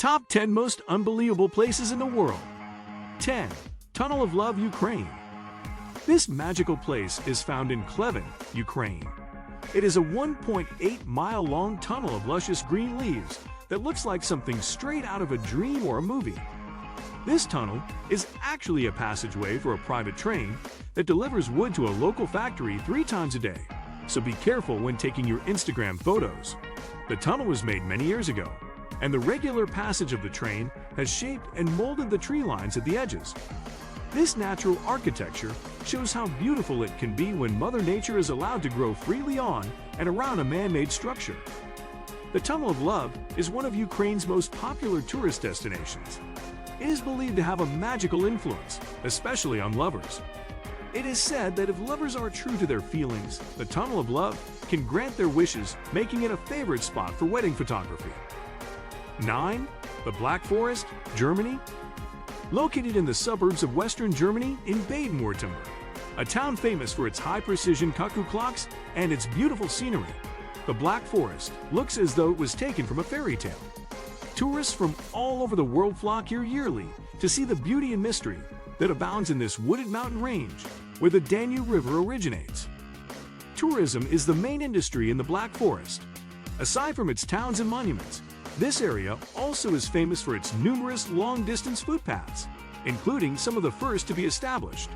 Top 10 Most Unbelievable Places in the World. 10. Tunnel of Love, Ukraine. This magical place is found in Klevin, Ukraine. It is a 1.8-mile-long tunnel of luscious green leaves that looks like something straight out of a dream or a movie. This tunnel is actually a passageway for a private train that delivers wood to a local factory 3 times a day, so be careful when taking your Instagram photos. The tunnel was made many years ago, and the regular passage of the train has shaped and molded the tree lines at the edges. This natural architecture shows how beautiful it can be when Mother Nature is allowed to grow freely on and around a man-made structure. The Tunnel of Love is one of Ukraine's most popular tourist destinations. It is believed to have a magical influence, especially on lovers. It is said that if lovers are true to their feelings, the Tunnel of Love can grant their wishes, making it a favorite spot for wedding photography. 9. The Black Forest, Germany. Located in the suburbs of western Germany in Baden-Württemberg, a town famous for its high-precision cuckoo clocks and its beautiful scenery, the Black Forest looks as though it was taken from a fairy tale. Tourists from all over the world flock here yearly to see the beauty and mystery that abounds in this wooded mountain range where the Danube River originates. Tourism is the main industry in the Black Forest. Aside from its towns and monuments, this area also is famous for its numerous long-distance footpaths, including some of the first to be established.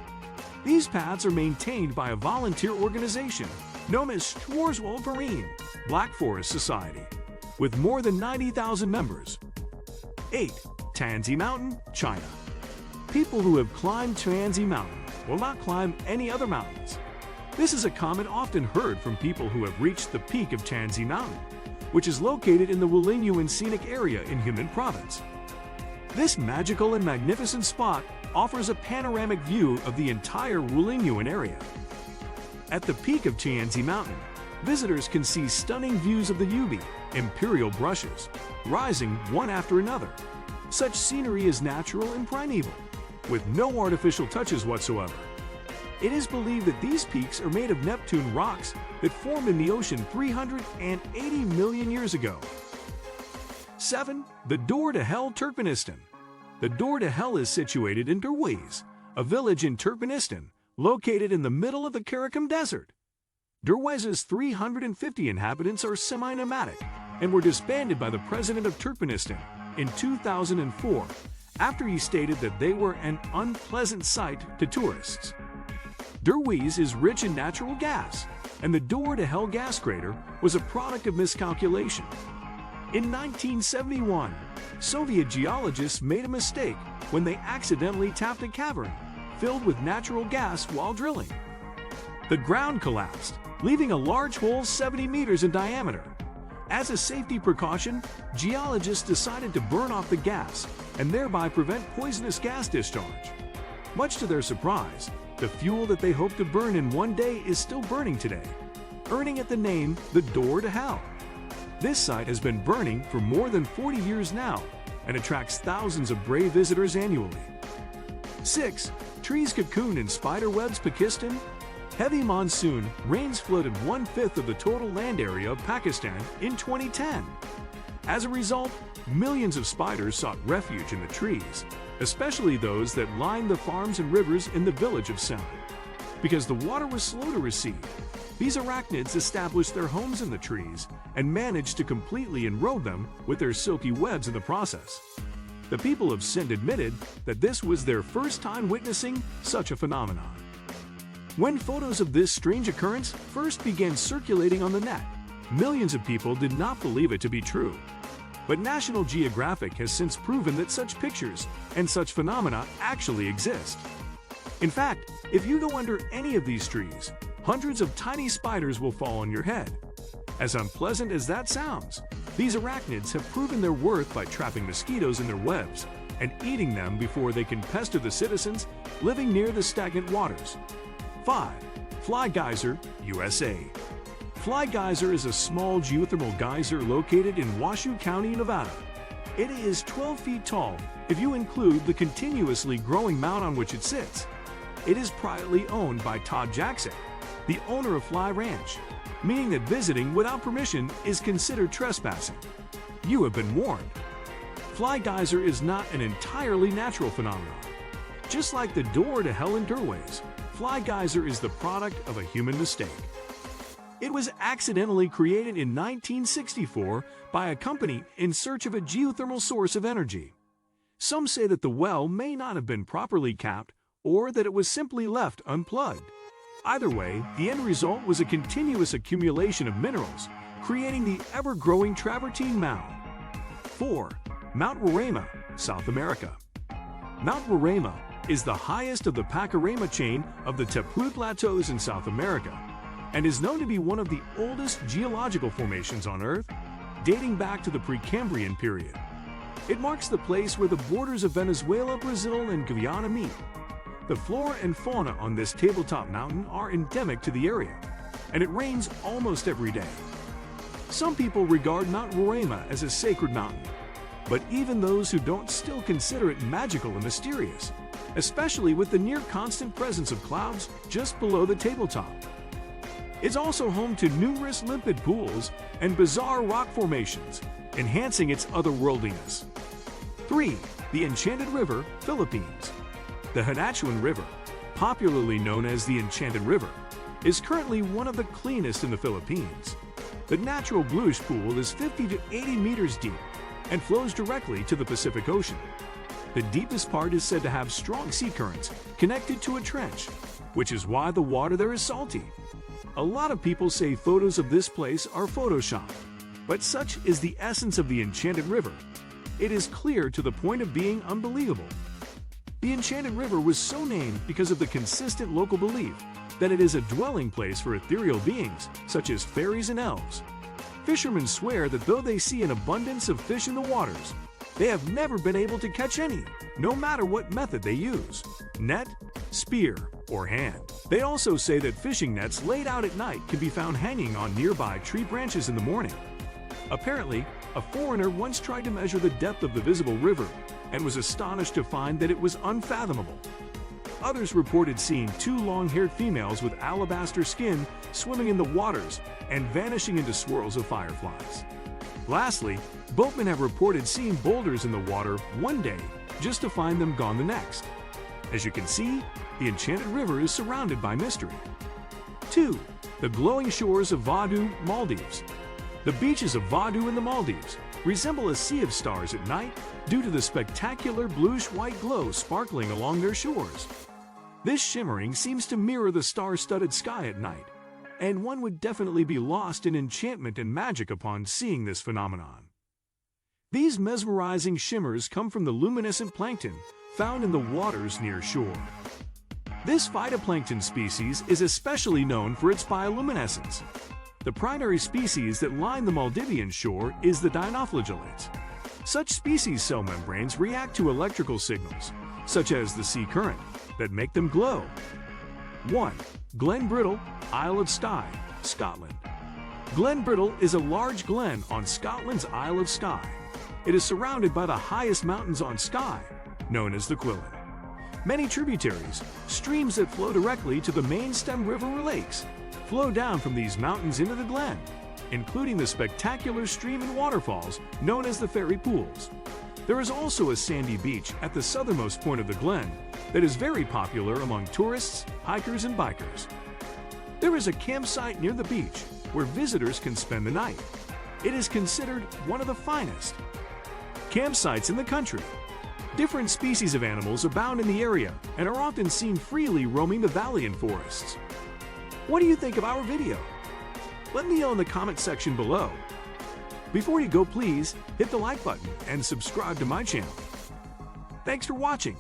These paths are maintained by a volunteer organization known as Schwarzwaldverein, Black Forest Society, with more than 90,000 members. 8. Tianzi Mountain, China. People who have climbed Tianzi Mountain will not climb any other mountains. This is a comment often heard from people who have reached the peak of Tianzi Mountain, which is located in the Wulingyuan Scenic Area in Hunan Province. This magical and magnificent spot offers a panoramic view of the entire Wulingyuan area. At the peak of Tianzi Mountain, visitors can see stunning views of the Yubi, imperial brushes, rising one after another. Such scenery is natural and primeval, with no artificial touches whatsoever. It is believed that these peaks are made of Neptune rocks that formed in the ocean 380 million years ago. 7. The Door to Hell, Turkmenistan. The Door to Hell is situated in Derwiz, a village in Turkmenistan located in the middle of the Karakum Desert. Derwiz's 350 inhabitants are semi-nomadic and were disbanded by the President of Turkmenistan in 2004 after he stated that they were an unpleasant sight to tourists. Derwiz is rich in natural gas, and the Door to Hell gas crater was a product of miscalculation. In 1971, Soviet geologists made a mistake when they accidentally tapped a cavern filled with natural gas while drilling. The ground collapsed, leaving a large hole 70 meters in diameter. As a safety precaution, geologists decided to burn off the gas and thereby prevent poisonous gas discharge. Much to their surprise, the fuel that they hoped to burn in one day is still burning today, earning it the name the Door to Hell. This site has been burning for more than 40 years now and attracts thousands of brave visitors annually. 6. Trees cocoon in spider webs, Pakistan. Heavy monsoon rains flooded 1/5 of the total land area of Pakistan in 2010. As a result, millions of spiders sought refuge in the trees, especially those that lined the farms and rivers in the village of Sem. Because the water was slow to recede, these arachnids established their homes in the trees and managed to completely enrobe them with their silky webs in the process. The people of Sind admitted that this was their first time witnessing such a phenomenon. When photos of this strange occurrence first began circulating on the net, millions of people did not believe it to be true. But National Geographic has since proven that such pictures and such phenomena actually exist. In fact, if you go under any of these trees, hundreds of tiny spiders will fall on your head. As unpleasant as that sounds, these arachnids have proven their worth by trapping mosquitoes in their webs and eating them before they can pester the citizens living near the stagnant waters. 5. Fly Geyser, USA. Fly Geyser is a small geothermal geyser located in Washoe County, Nevada. It is 12 feet tall if you include the continuously growing mount on which it sits. It is privately owned by Todd Jackson, the owner of Fly Ranch, meaning that visiting without permission is considered trespassing. You have been warned. Fly Geyser is not an entirely natural phenomenon. Just like the door to hell in doorways, Fly Geyser is the product of a human mistake. It was accidentally created in 1964 by a company in search of a geothermal source of energy. Some say that the well may not have been properly capped or that it was simply left unplugged. Either way, the end result was a continuous accumulation of minerals, creating the ever-growing travertine mound. 4. Mount Roraima, South America. Mount Roraima is the highest of the Panorama chain of the Tepui Plateaus in South America and is known to be one of the oldest geological formations on Earth, dating back to the Precambrian period. It marks the place where the borders of Venezuela, Brazil, and Guyana meet. The flora and fauna on this tabletop mountain are endemic to the area, and it rains almost every day. Some people regard Mount Roraima as a sacred mountain, but even those who don't still consider it magical and mysterious, especially with the near-constant presence of clouds just below the tabletop. It's also home to numerous limpid pools and bizarre rock formations, enhancing its otherworldliness. 3. The Enchanted River, Philippines. The Hanachuan River, popularly known as the Enchanted River, is currently one of the cleanest in the Philippines. The natural bluish pool is 50 to 80 meters deep and flows directly to the Pacific Ocean. The deepest part is said to have strong sea currents connected to a trench, which is why the water there is salty. A lot of people say photos of this place are photoshopped, but such is the essence of the Enchanted River. It is clear to the point of being unbelievable. The Enchanted River was so named because of the consistent local belief that it is a dwelling place for ethereal beings, such as fairies and elves. Fishermen swear that though they see an abundance of fish in the waters, they have never been able to catch any, no matter what method they use: net, spear, or hand. They also say that fishing nets laid out at night can be found hanging on nearby tree branches in the morning. Apparently, a foreigner once tried to measure the depth of the visible river and was astonished to find that it was unfathomable. Others reported seeing two long-haired females with alabaster skin swimming in the waters and vanishing into swirls of fireflies. Lastly, boatmen have reported seeing boulders in the water one day just to find them gone the next. As you can see, the Enchanted River is surrounded by mystery. 2. The glowing shores of VaddHoo, Maldives. The beaches of VaddHoo in the Maldives resemble a sea of stars at night due to the spectacular bluish-white glow sparkling along their shores. This shimmering seems to mirror the star-studded sky at night, and one would definitely be lost in enchantment and magic upon seeing this phenomenon. These mesmerizing shimmers come from the luminescent plankton found in the waters near shore. This phytoplankton species is especially known for its bioluminescence. The primary species that line the Maldivian shore is the dinoflagellates. Such species' cell membranes react to electrical signals, such as the sea current, that make them glow. 1. Glen Bittle, Isle of Skye, Scotland. Glen Bittle is a large glen on Scotland's Isle of Skye. It is surrounded by the highest mountains on Skye, known as the Quillen. Many tributaries, streams that flow directly to the main stem river or lakes, flow down from these mountains into the glen, including the spectacular stream and waterfalls known as the Fairy Pools. There is also a sandy beach at the southernmost point of the glen that is very popular among tourists, hikers, and bikers. There is a campsite near the beach where visitors can spend the night. It is considered one of the finest campsites in the country. Different species of animals abound in the area and are often seen freely roaming the valley and forests. What do you think of our video? Let me know in the comment section below. Before you go, please hit the like button and subscribe to my channel. Thanks for watching.